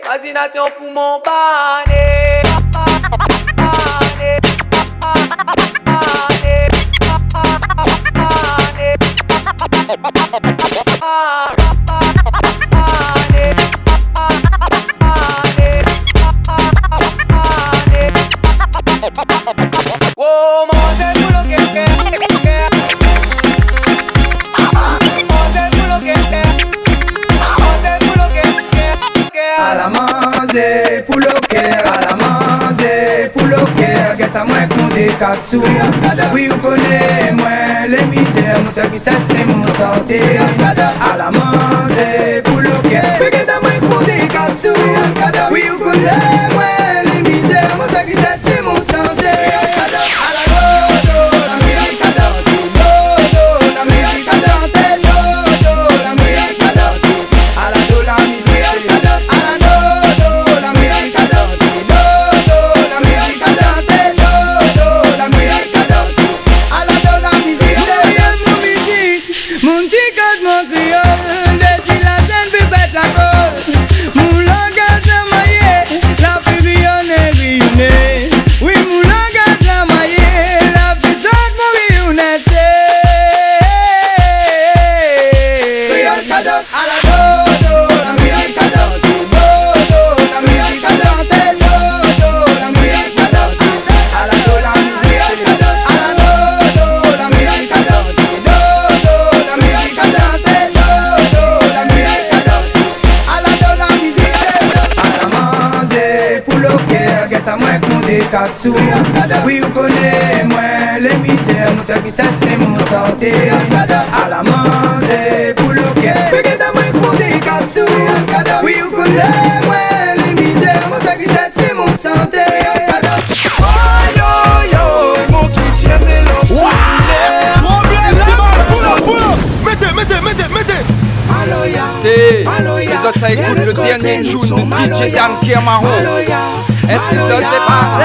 Fascination pour mon pané. Oh, mon Dieu, tout le à la manger pour le cœur, à la manger pour le cœur, que t'as moins qu'on des capsules. Oui, vous connaissez moins les misères, mon ça qui ça c'est mon santé. À la manger pour le cœur, que t'as moins qu'on des capsules. Oui, vous connaissez moins les misères, mon ça qui ça c'est mon santé. Oui, vous connaissez moins les misères, mon ça qui ça c'est mon santé. À la manger pour le cœur, que t'as moins qu'on des capsules. Oui, vous connaissez moins les misères, mon ça qui ça c'est mon santé. Oh yo yo, mon qui tient les lots. Les autres ça écoute le dernier tune de DJ Dan Kermaron. Est-ce que ça te parle?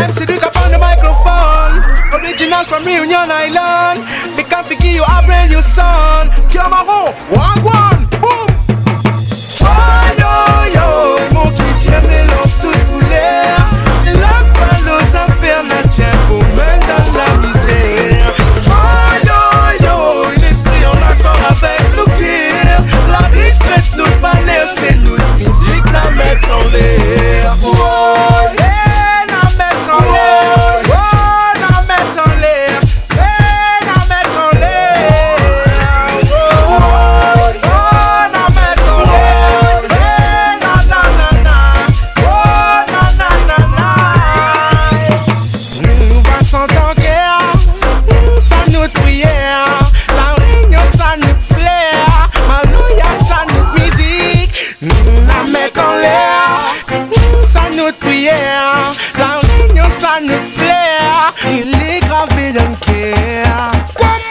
MC Duke up on the microphone, original from Reunion Island. They can't forgive you a brand new song. Kermaron, one, boom. Oh yo yo, mon qui tient mélange toute couleur. La balle aux affaires n'a tient pour même dans la misère. Oh yo yo, l'esprit en accord avec le cœur. La richesse nous balère, c'est notre musique la mettre en l'air. La réunion ça nous flaire, il est gravé dans le cœur. Comme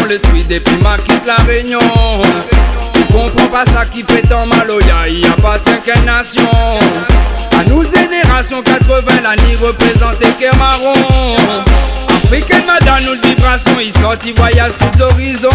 l'esprit depuis ma quitte la Réunion. Tu comprends pas ça qui prétend Maloya, il appartient qu'à une nation. À nous génération 80, l'année représentait Kermaron. Africaine madame, nous de vibration, il sortit voyage tout horizon.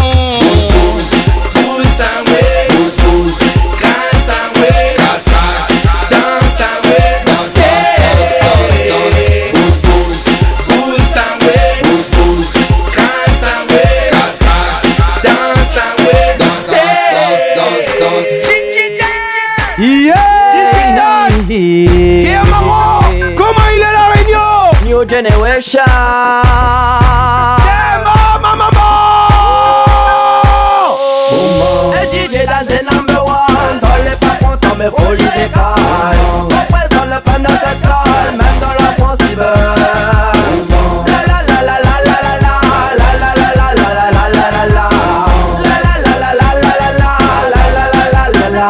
new generation. Et DJ dans the number one. Sol n'est pas content mais faut lui décaler. Représente le pan de cette colle, même dans la France ils veulent. La la la la la la la la. La la la la la la la la la la. La la la la la la la la. La la la la la la.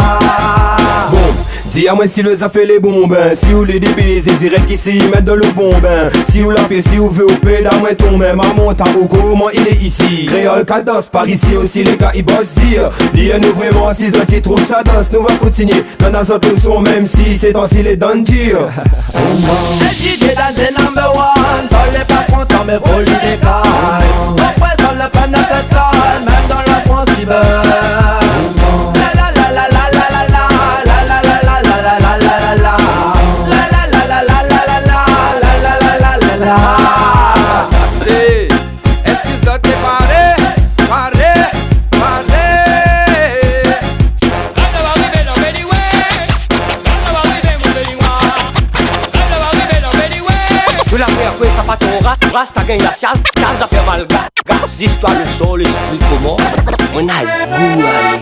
Dis à moi si le ça fait les bombes, si vous les débaiser, direct ici, mettre dans le bon bain. Si vous la pied, si vous voulez au pédale, moi ton même à mon tabou, comment il est ici. Créole, Cados, par ici aussi les gars ils bossent dire. Dis-nous vraiment si ça t'y trouve ça danse, nous va continuer. Dans nos autres leçons, même si c'est dans si les donne dire. Et DJ dans the number one. Sol n'est pas content mais faut lui décaler. Représente le pan de cette colle, même dans la France ils veulent. Hey, est-ce que ça t'est paré? Vous la frère, ça pas ton race, t'as gagné la chasse, ça fait mal, gaz, l'histoire, le son, l'esprit, comment? On a le goût, allez.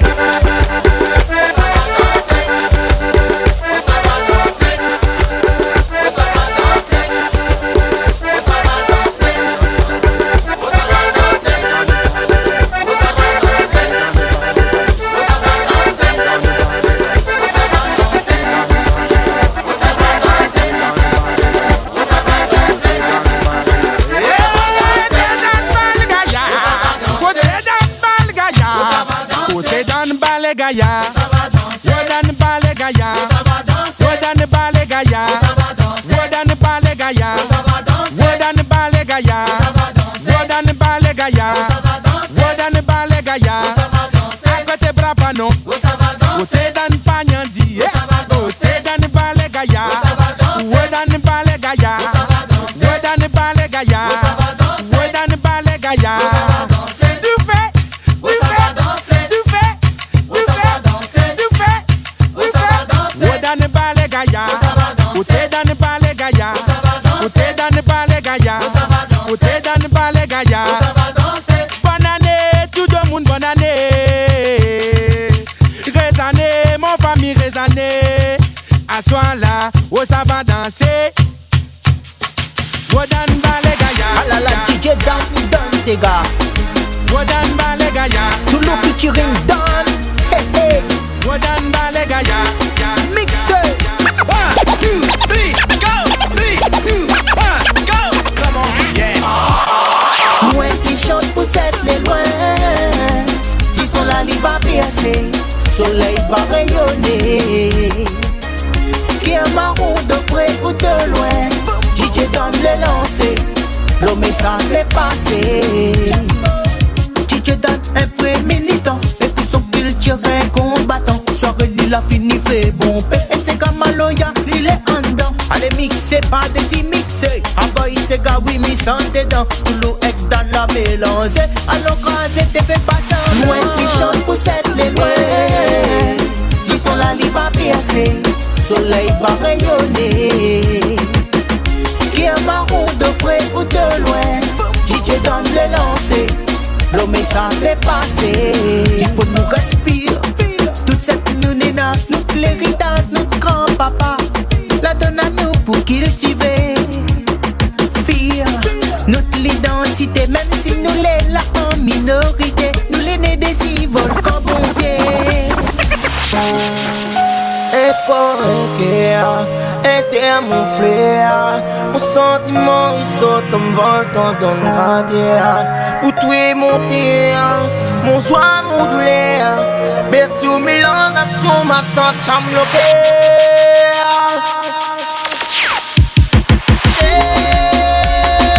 Bonne année, tout le monde, bonne année. Raisonnez, mon famille, raisonnez. À soir là, oh ça va danser. Wodan Balegaya. Ah la la, DJ Dan, les gars. Wodan Balegaya. Tout le featuring Dan. Hey hey. Wodan Balegaya. Mixer. 1, 2, 3, go. 3, 2, 1, go. Come on, yeah. Loin qui chante pour cette les loin. Disons la ligne va percer. Soleil va rayonner. Qui est marron de près ou de loin. DJ donne le lancer. Le message l'est passé. DJ donne un vrai militant. Et puis son qu'il tire un combattant. Soirée il a fini fait bon paix. Et c'est comme Maloya, il est en dedans. Allez mixer, pas des si mixer. Ah boy c'est gars oui mi sans dedans. Tout l'eau est dans la mélange. Alors quand t'es fait passer. Loin qui chante pour cette les loin. Disons la ligne va percer. Soleil va rayonner. Qui est marron de près ou de loin. DJ donne le lancer. Le message est passé. Il faut nous respirer. Toute cette nous nena, nous l'héritage, notre grand-papa. La donne à nous pour cultiver. Fille, notre l'identité, même si nous l'est là en minorité. Nous les nés des volcans bonté. Et pour un cœur, était mon frère. Mon sentiment, il saute comme volcan dans le radier. Où tout est monté, mon soin, mon douleur. Berceau, mélanation, ma sang, ça me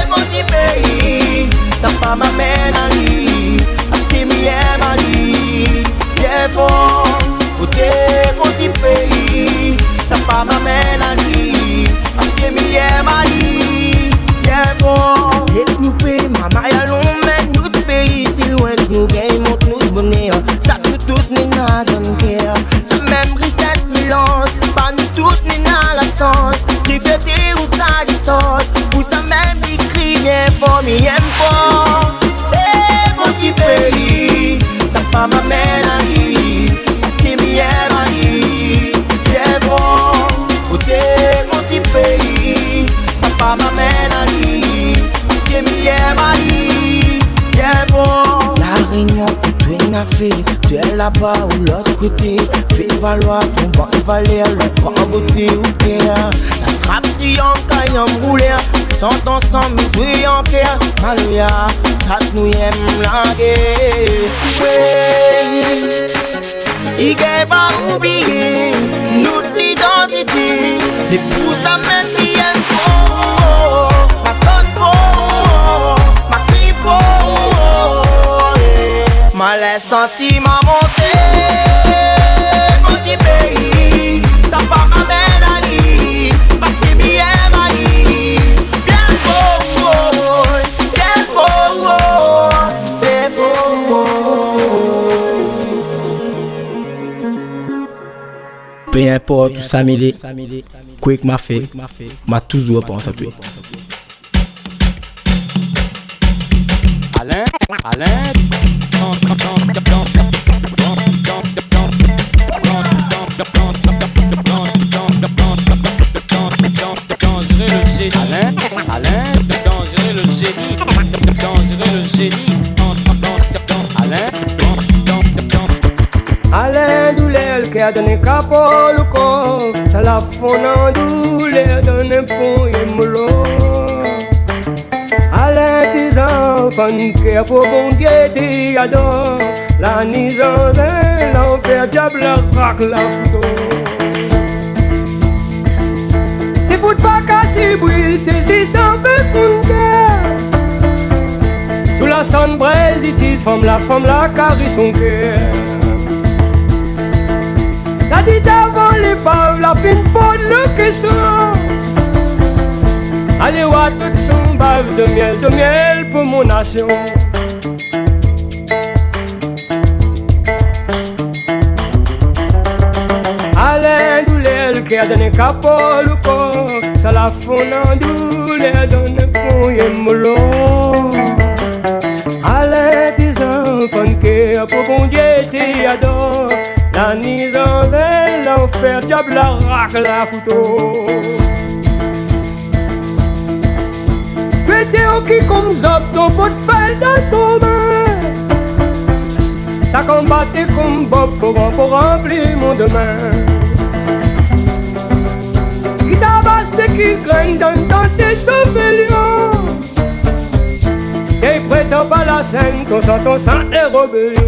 mon petit pays, ça pas m'amène à lui. Parce que m'aime à lui. Bien fort. Mon petit pays, ça pas m'amène à lui. Parce que m'y aime à lui. Yeah, bon. Et nous pays, maman, y'a l'on mène notre pays. Si loin de nous gagne, montre nous bonheur. Ça nous tous n'est n'a donne guerre. Ça même recette mélange. Pas nous tous n'est n'a la sens. Liberté ou ça distance. Ou ça même fort, m'y aime fort. Et mon petit pays, ça pas m'amène à lui. Parce qu'il m'y aime à lui. Bien fort, côté mon petit pays, ça pas m'amène à lui. Parce qu'il m'y aime à lui. Bien fort. La réunion, tu es nafé, tu es là-bas ou l'autre côté. Fais valoir ton banc de valeur, le grand beauté ou guerre. La trappe triangle, caillon roulé. Sont ensemble, oui en cœur. Maloya, ça nous aime languer. Oui, il ne pas oublier notre identité. Les pouces amènent qui aiment fort. La sonne fort, ma crie fort. Ma laisse sentiment monter. Mon petit pays, ça part m'amène à lui. Parce qu'il m'y aime à lui. Bien fort, bien fort, bien fort. Peu importe où ça m'est, quoi que m'a fait, m'a toujours pensé à toi. Alain, Alain douleur qui a donné capot le corps, ça la fonde en douleur donne pour y mollo. Alain tes enfants qui a pour bon Dieu t'y adore, la nisance l'enfer diable la raque la photo. Il faut pas casser bruit tes sans fait fonder. Sous la sonne braise il femme la carrie son cœur. La dit avant les pauvres, la fin pose le question. Allez voir toute son bave de miel pour mon nation. Alain douleur qui a donné capot le corps, ça la fonde en douleur donne pour y mollo. Alain tes enfants qui a pour bon Dieu t'y adore. La nisance, l'enfer, diable, la raque, la photo. Pété au qui comme zop, ton pot de fer dans ton main. T'as combattu comme Bob pour remplir mon demain. Qui tabasse qui graine dans tes sauvellions. T'es prétend pas la scène, ton sang est rébellion.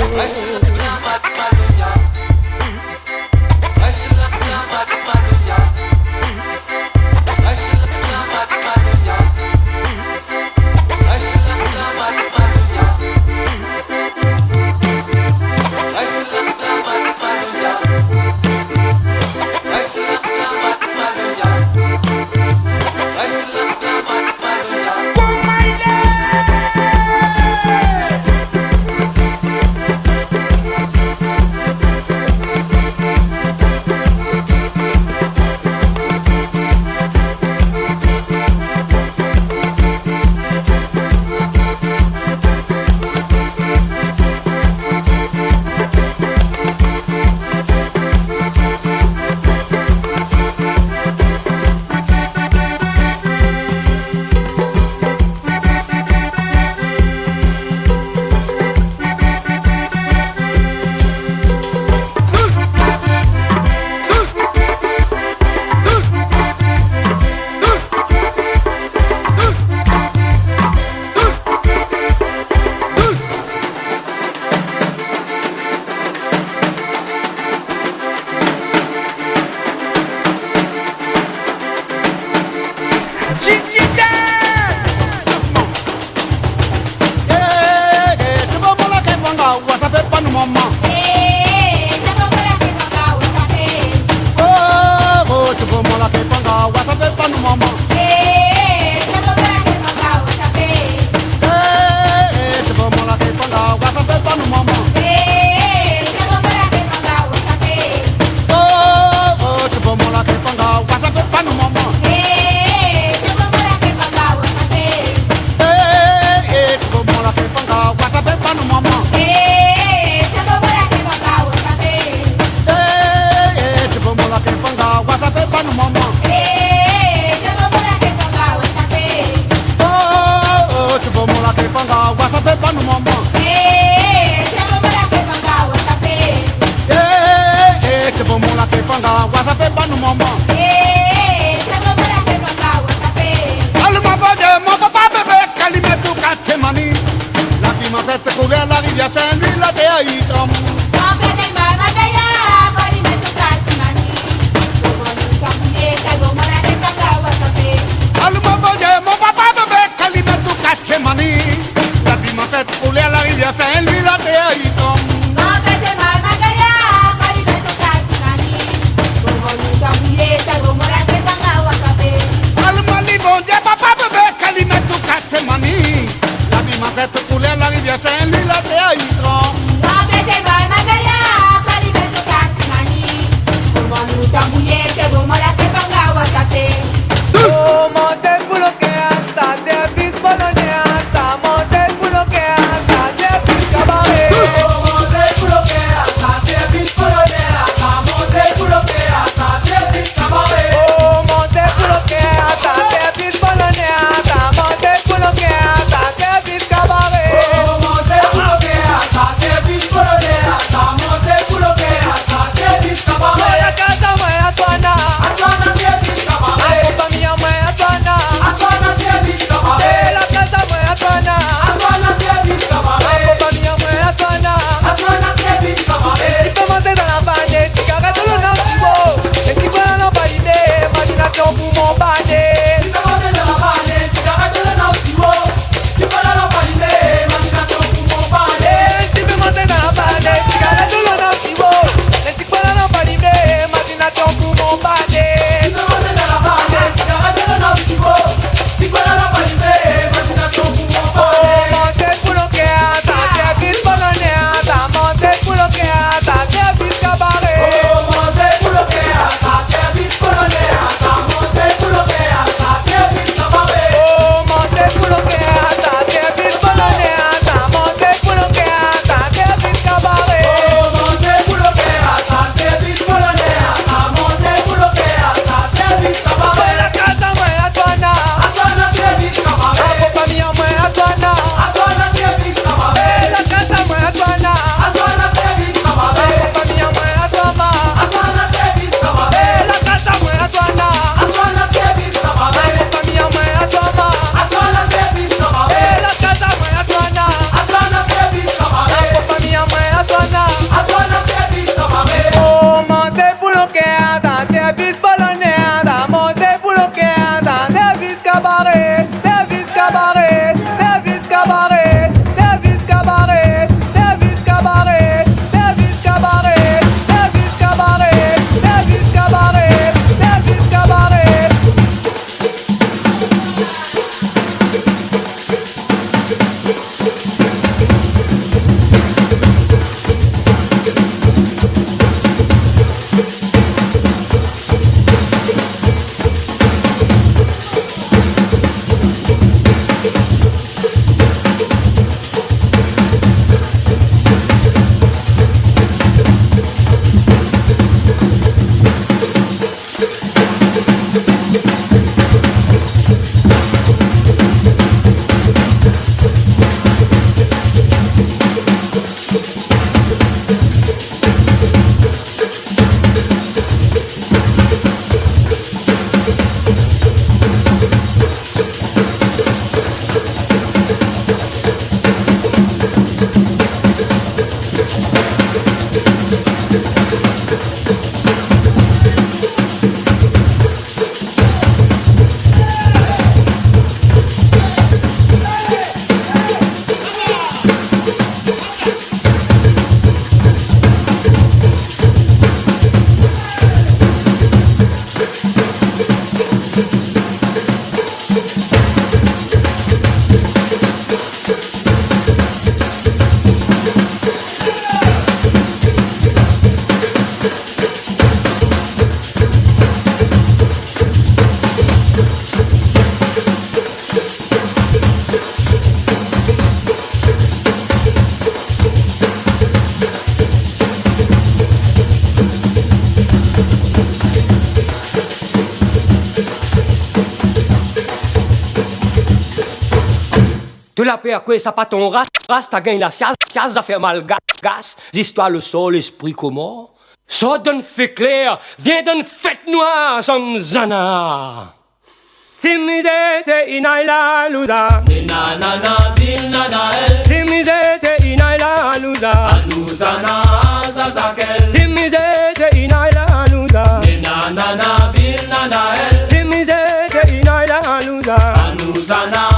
cabaret, service cabaret, service cabaret, service cabaret, service cabaret, service cabaret, service cabaret, service cabaret, service cabaret. De la paix à quoi ça pas ton rat, t'as gagné la siaz, ça fait mal gas, l'histoire le sol, l'esprit comment. Ça donne fait clair, viens d'une fête noire, son zana. Timisé, c'est inaïla louza. Ninanana, dinanael. Timisé, c'est inaïla louza. Anouzana, zazakel. Timisé, c'est inaïla louza. Ninanana, dinanael. Timisé, c'est inaïla louza. Anouzana.